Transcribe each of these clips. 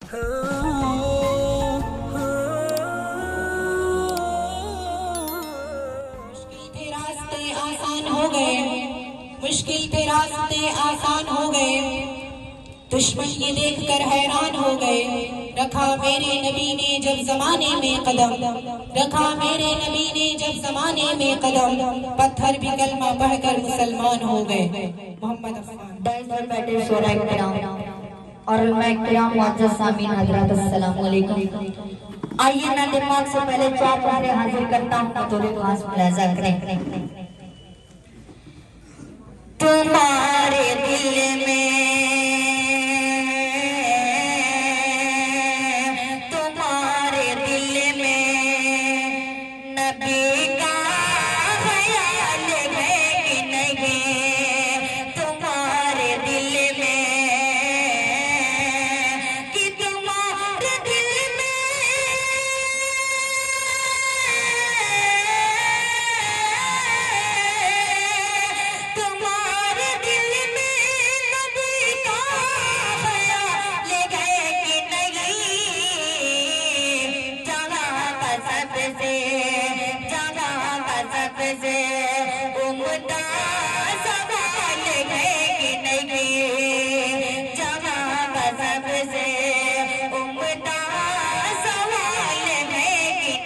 रास्ते आसान हो गए, मुश्किल थे रास्ते आसान हो गए, दुश्मन ये देखकर हैरान हो गए। रखा मेरे नबी ने जब जमाने में कदम, रखा मेरे नबी ने जब जमाने में कदम, पत्थर भी कलमा पढ़कर मुसलमान हो गए। मोहम्मद अफगान बैठे शोरा इकराम और मुअज़्ज़ज़ सामीन हज़रात, अस्सलामु अलैकुम। आइए ना दिमाग से पहले चार पारे हाजिर करता हूँ, तो खास मुलाज़ा करें। तुम्हारे दिल में, तुम्हारे दिल में नबी का ख्याल है कि नहीं? तुम्हारे दिल में, कि तुम्हारे दिल में, तुम्हारे दिल में नबी का ख्याल है कि नहीं? जहाँ का सबसे, जहाँ का सबसे उम्दा सवाल है कि नहीं? जहाँ का सबसे उम्दा सवाल है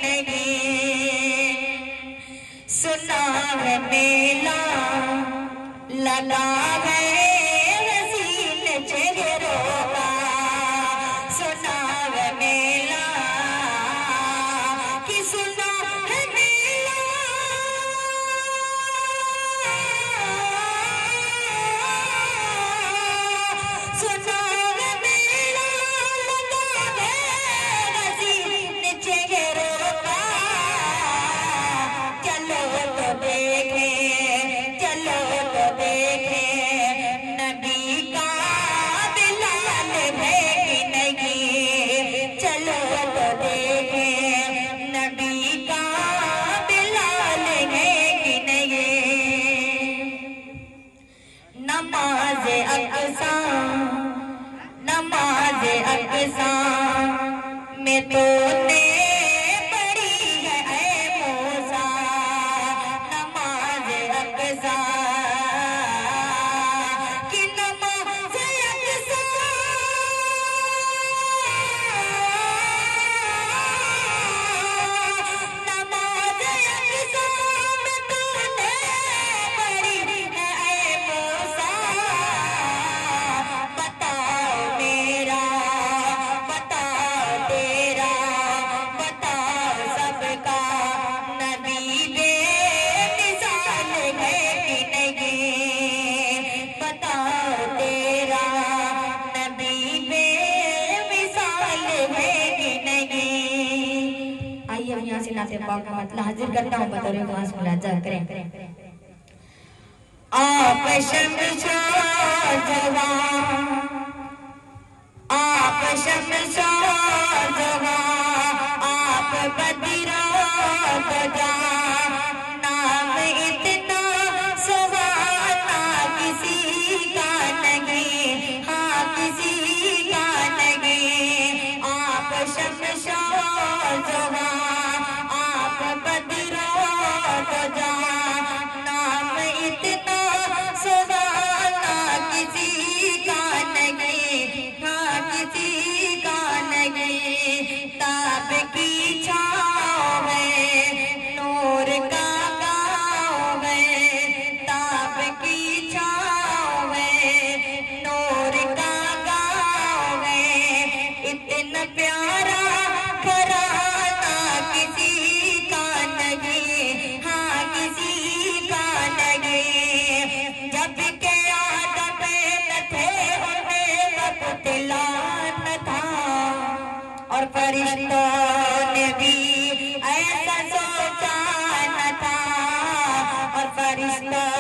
कि नहीं? सुना है मेला लगा है हसीन चेहरों का, सुना है मेला, कि सुना है मेला, सुना है मेला लगा है हसीन चेहरों का। चलो तो देखें, चलो तो देखें नबी का बिलाल है कि नहीं? चलो तो देखें नबी का बिलाल है कि नहीं? नमाज अक़सा, नमाज अक़सा में तूने पढ़ी है ऐ मूसा, नमाज अक़सा, कि नमाज अक़सा, नमाज अक़सा में तूने पढ़ी है ऐ मूसा। बताओ मेरा, बताओ तेरा, बताओ सबका नबी बेमिसाल है कि नहीं? बताओ तेरा नबी बेमिसाल है कि नहीं? आइए अब यहाँ से नाते पाक का मतलब हाजिर करता हूँ, बतौर खास मुलाज़ा करें। आप शमशो जवां, आप शमशो जवां, आप बदरो बजा, नाम इतना सुहाना किसी का नहीं, हाँ किसी का नहीं। आप शमशो जवां, आप बदरो बजा, नाम इतना सुहाना किसी का नहीं, हाँ किसी का नहीं। ताब की छाँव है, नूर का गाँव है, ताब की छाँव है, नूर का गाँव है। इतना प्यारा घराना किसी का नहीं, हाँ किसी का नहीं। जब के आदम न थे उन्हें बतलान था, और फरिश्तों ने भी ऐसा सोचा न था, और फरिश्तों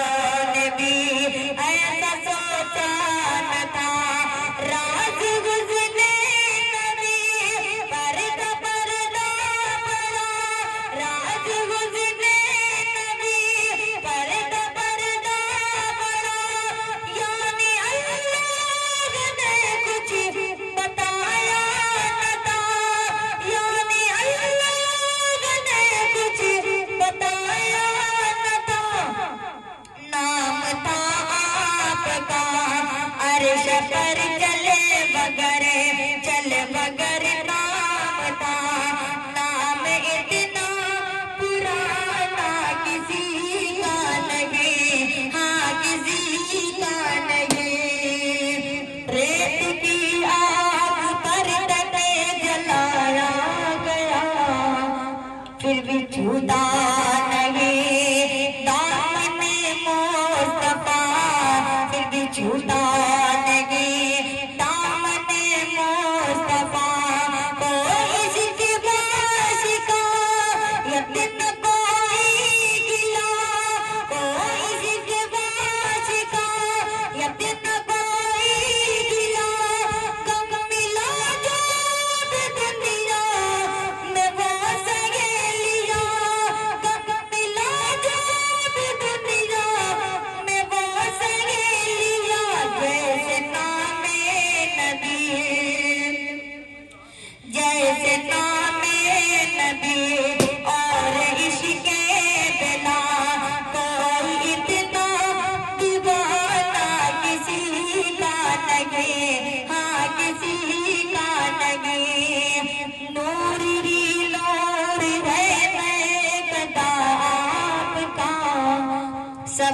ने भी ऐसा सोचा न था। राज गुज़रे नबी पर्दा पर्दा पड़ा, राज गुज़रे नबी पर्दा पर्दा पड़ा, यानी अल्लाह ने कुछ बताया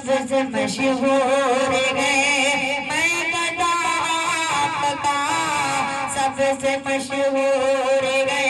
सबसे मशहूर गए मैं गदा आपका सबसे मशहूर गए